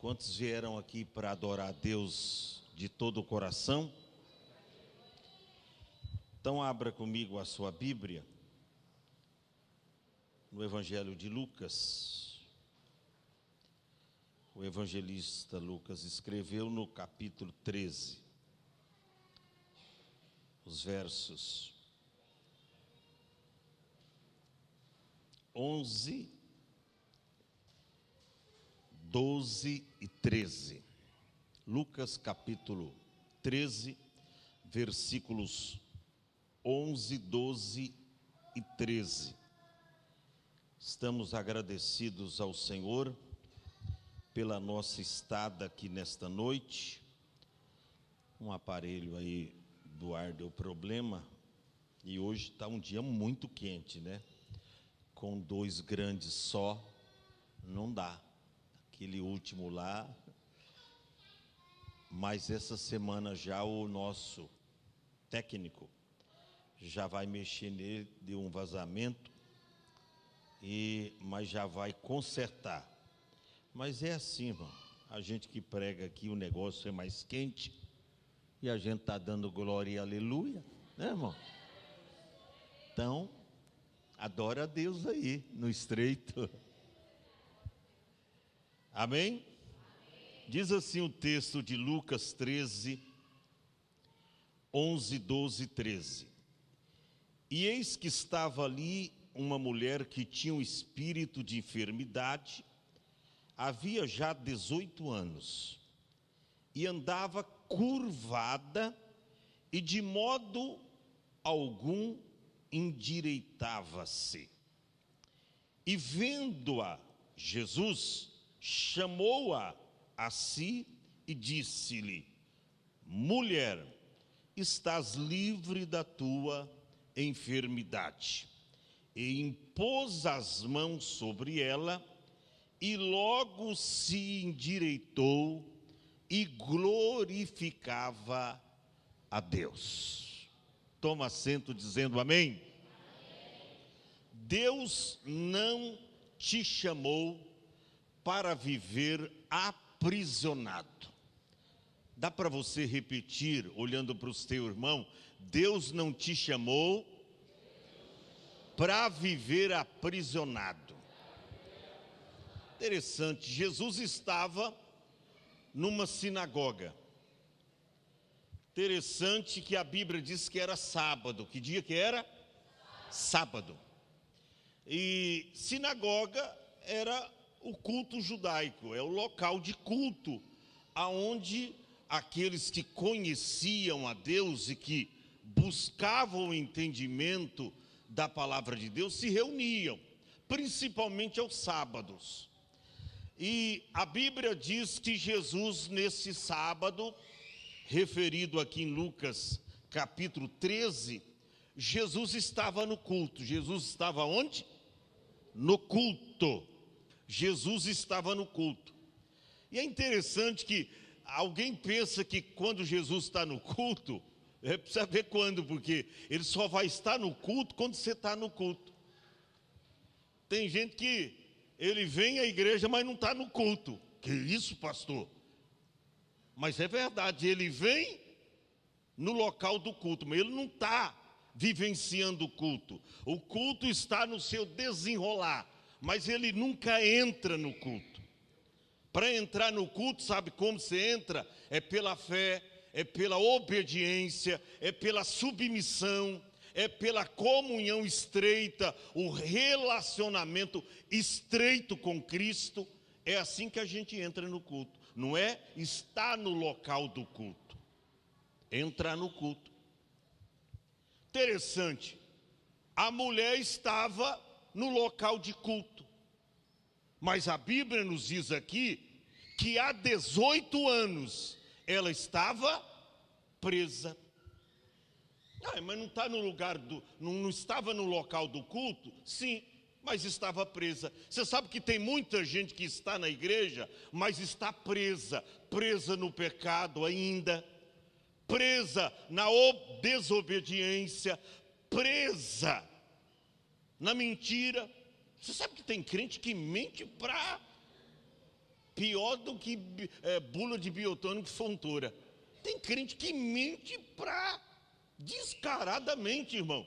Quantos vieram aqui para adorar a Deus de todo o coração? Então abra comigo a sua Bíblia no Evangelho de Lucas. O evangelista Lucas escreveu no capítulo 13, os versos 11, 12 e 13. Lucas capítulo 13, versículos 11, 12 e 13. Estamos agradecidos ao Senhor pela nossa estada aqui nesta noite. Um aparelho aí do ar deu problema e hoje está um dia muito quente, né? Com 2 grandes só, não dá. Aquele último lá, mas essa semana já o nosso técnico já vai mexer nele, deu um vazamento, mas já vai consertar. Mas é assim, irmão, a gente que prega aqui, o negócio é mais quente, e a gente está dando glória e aleluia, né, irmão? Então, adora a Deus aí, no estreito. Amém? Diz assim o texto de Lucas 13, 11, 12 e 13. E eis que estava ali uma mulher que tinha um espírito de enfermidade, havia já 18 anos, e andava curvada, e de modo algum endireitava-se. E vendo-a, Jesus chamou-a a si e disse-lhe: mulher, estás livre da tua enfermidade. E impôs as mãos sobre ela, e logo se endireitou e glorificava a Deus. Toma assento dizendo amém. Amém. Deus não te chamou para viver aprisionado. Dá para você repetir, olhando para o seu irmão: Deus não te chamou para viver aprisionado. Interessante, Jesus estava numa sinagoga. Interessante que a Bíblia diz que era sábado. Que dia que era? Sábado. E sinagoga era o culto judaico, é o local de culto, aonde aqueles que conheciam a Deus e que buscavam o entendimento da palavra de Deus se reuniam, principalmente aos sábados. E a Bíblia diz que Jesus, nesse sábado, referido aqui em Lucas capítulo 13, Jesus estava no culto. Jesus estava onde? No culto. Jesus estava no culto. E é interessante que alguém pensa que quando Jesus está no culto, precisa ver quando, porque ele só vai estar no culto quando você está no culto. Tem gente que ele vem à igreja, mas não está no culto. Que isso, pastor? Mas é verdade, ele vem no local do culto, mas ele não está vivenciando o culto. O culto está no seu desenrolar, mas ele nunca entra no culto. Para entrar no culto, sabe como você entra? É pela fé, é pela obediência, é pela submissão, é pela comunhão estreita, o relacionamento estreito com Cristo. É assim que a gente entra no culto. Não é estar no local do culto, entrar no culto. Interessante, a mulher estava no local de culto, mas a Bíblia nos diz aqui que há 18 anos ela estava presa. Mas não está no lugar não estava no local do culto? Sim, mas estava presa. Você sabe que tem muita gente que está na igreja, mas está presa no pecado ainda, presa na desobediência, presa na mentira. Você sabe que tem crente que mente para pior do que bula de biotônico Fontoura. Tem crente que mente descaradamente, irmão.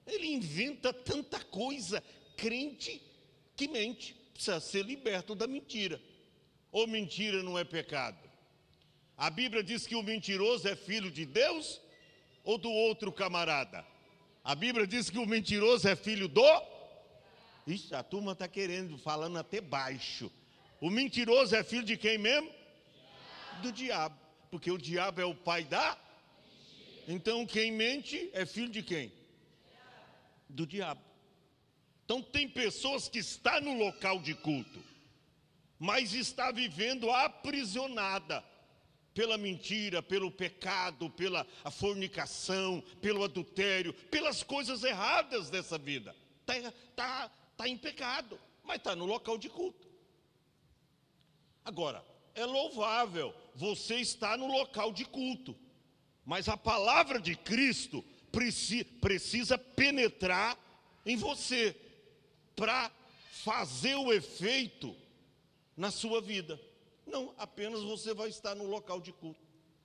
Ele inventa tanta coisa. Crente que mente precisa ser liberto da mentira. Ou mentira não é pecado? A Bíblia diz que o mentiroso é filho de Deus ou do outro camarada? A Bíblia diz que o mentiroso é filho do... Ixi, a turma está querendo, falando até baixo. O mentiroso é filho de quem mesmo? Do diabo. Porque o diabo é o pai da... Então quem mente é filho de quem? Do diabo. Então tem pessoas que estão no local de culto, mas está vivendo aprisionada pela mentira, pelo pecado, pela fornicação, pelo adultério, pelas coisas erradas dessa vida. Está em pecado, mas está no local de culto. Agora, é louvável você estar no local de culto, mas a palavra de Cristo precisa penetrar em você para fazer o efeito na sua vida. Não apenas você vai estar no local de culto.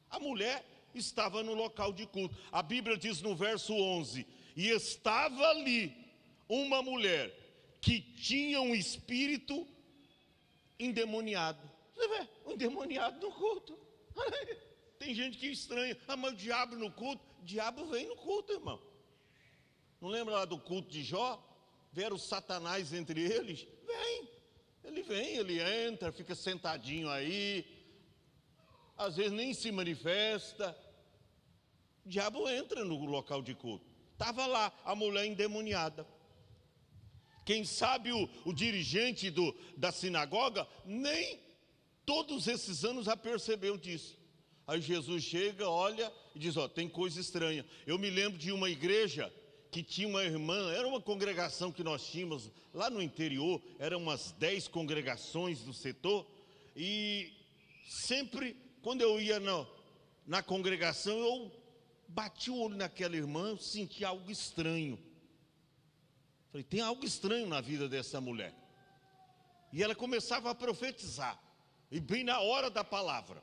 A mulher estava no local de culto. A Bíblia diz no verso 11: e estava ali uma mulher que tinha um espírito endemoniado. Você vê, um endemoniado no culto. Tem gente que estranha. Mas o diabo no culto? O diabo vem no culto, irmão. Não lembra lá do culto de Jó? Vieram Satanás entre eles? Vem, ele entra, fica sentadinho aí. Às vezes nem se manifesta. O diabo entra no local de culto. Estava lá a mulher endemoniada. Quem sabe o dirigente da sinagoga nem todos esses anos já percebeu disso. Aí Jesus chega, olha e diz, tem coisa estranha. Eu me lembro de uma igreja que tinha uma irmã, era uma congregação que nós tínhamos lá no interior, eram umas 10 congregações do setor, e sempre, quando eu ia na congregação, eu bati o olho naquela irmã, eu senti algo estranho. Falei, tem algo estranho na vida dessa mulher. E ela começava a profetizar, e bem na hora da palavra.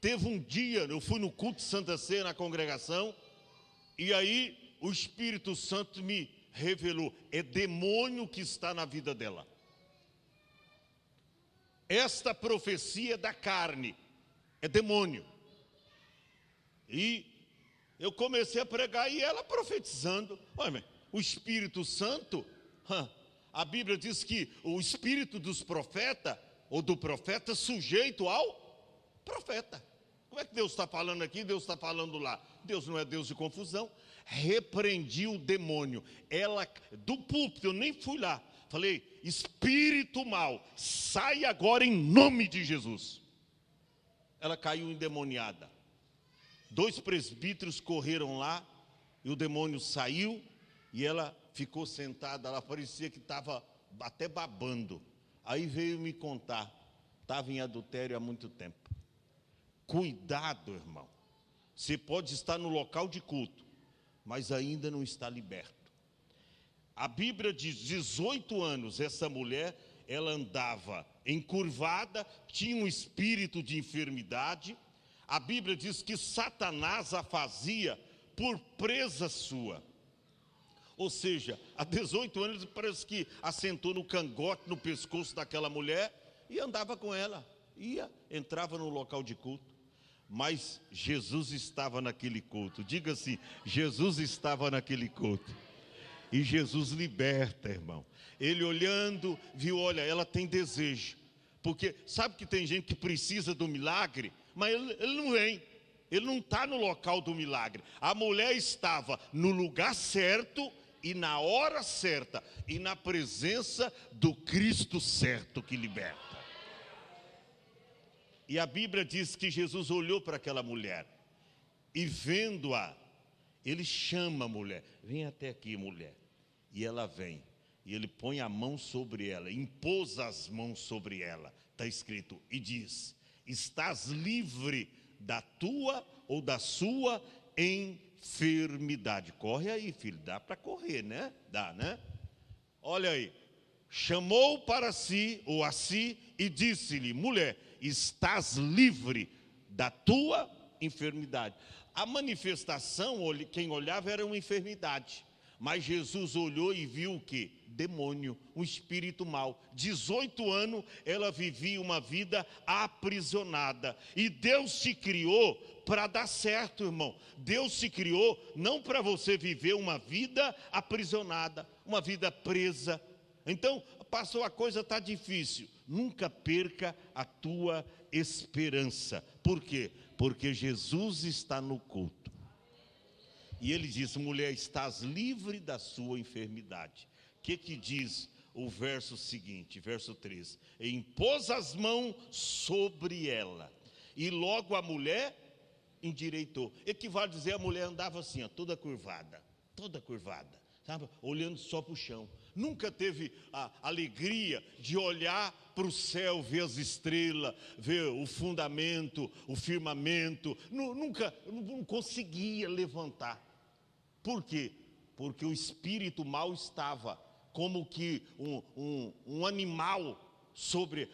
Teve um dia, eu fui no culto de Santa Ceia na congregação, e aí o Espírito Santo me revelou, é demônio que está na vida dela. Esta profecia da carne é demônio. E eu comecei a pregar e ela profetizando. Olha, o Espírito Santo, a Bíblia diz que o espírito dos profetas, ou do profeta, sujeito ao profeta. Como é que Deus está falando aqui, Deus está falando lá? Deus não é Deus de confusão. Repreendi o demônio. Ela, do púlpito, eu nem fui lá. Falei, espírito mau, sai agora em nome de Jesus. Ela caiu endemoniada. 2 presbíteros correram lá, e o demônio saiu, e ela ficou sentada, ela parecia que estava até babando. Aí veio me contar, estava em adultério há muito tempo. Cuidado, irmão. Você pode estar no local de culto, mas ainda não está liberto. A Bíblia diz, 18 anos, essa mulher, ela andava encurvada, tinha um espírito de enfermidade. A Bíblia diz que Satanás a fazia por presa sua. Ou seja, há 18 anos parece que assentou no cangote, no pescoço daquela mulher e andava com ela. Entrava no local de culto. Mas Jesus estava naquele culto. Diga assim, Jesus estava naquele culto. E Jesus liberta, irmão. Ele olhando, viu, olha, ela tem desejo. Porque sabe que tem gente que precisa do milagre, mas ele não vem. Ele não está no local do milagre. A mulher estava no lugar certo e na hora certa. E na presença do Cristo certo que liberta. E a Bíblia diz que Jesus olhou para aquela mulher e vendo-a, ele chama a mulher, vem até aqui, mulher. E ela vem, e ele põe a mão sobre ela, impôs as mãos sobre ela, está escrito, e diz, estás livre da tua ou da sua enfermidade. Corre aí, filho, dá para correr, né? Dá, né? Olha aí, chamou para si, ou a si, e disse-lhe: mulher, estás livre da tua enfermidade. A manifestação, quem olhava era uma enfermidade, mas Jesus olhou e viu o quê? Demônio, um espírito mau. 18 anos ela vivia uma vida aprisionada, e Deus te criou para dar certo, irmão. Deus te criou não para você viver uma vida aprisionada, uma vida presa. Então, pastor, a coisa está difícil. Nunca perca a tua esperança. Por quê? Porque Jesus está no culto. E ele diz: mulher, estás livre da sua enfermidade. O que diz o verso seguinte, verso 3? E impôs as mãos sobre ela, e logo a mulher endireitou. Equivale a dizer, a mulher andava assim, ó, toda curvada, sabe? Olhando só para o chão. Nunca teve a alegria de olhar para o céu, ver as estrelas, ver o fundamento, o firmamento. Nunca, não conseguia levantar. Por quê? Porque o espírito mau estava como que um animal sobre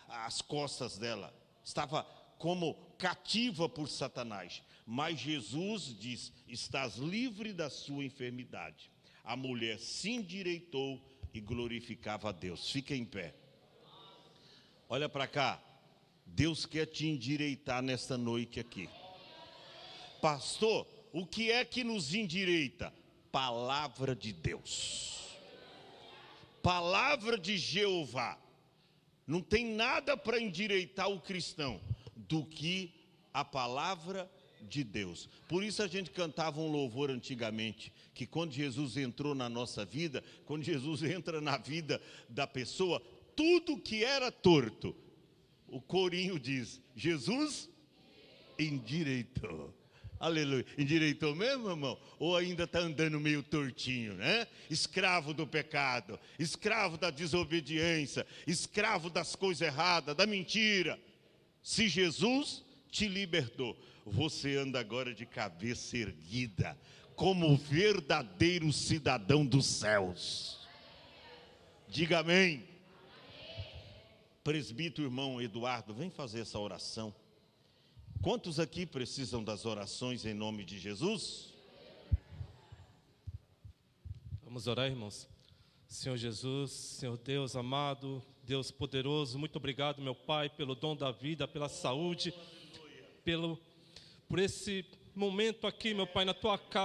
as costas dela. Estava como cativa por Satanás. Mas Jesus diz: estás livre da sua enfermidade. A mulher se endireitou e glorificava a Deus. Fica em pé. Olha para cá. Deus quer te endireitar nesta noite aqui. Pastor, o que é que nos endireita? Palavra de Deus. Palavra de Jeová. Não tem nada para endireitar o cristão do que a palavra de Deus. Por isso a gente cantava um louvor antigamente, que quando Jesus entrou na nossa vida, quando Jesus entra na vida da pessoa, tudo que era torto, o corinho diz: Jesus endireitou. Aleluia. Endireitou mesmo, irmão? Ou ainda está andando meio tortinho, né? Escravo do pecado, escravo da desobediência, escravo das coisas erradas, da mentira. Se Jesus te libertou, você anda agora de cabeça erguida, como verdadeiro cidadão dos céus. Diga amém. Presbítero irmão Eduardo, vem fazer essa oração. Quantos aqui precisam das orações em nome de Jesus? Vamos orar, irmãos. Senhor Jesus, Senhor Deus amado, Deus poderoso, muito obrigado, meu Pai, pelo dom da vida, pela saúde, por esse momento aqui, meu Pai, na Tua casa.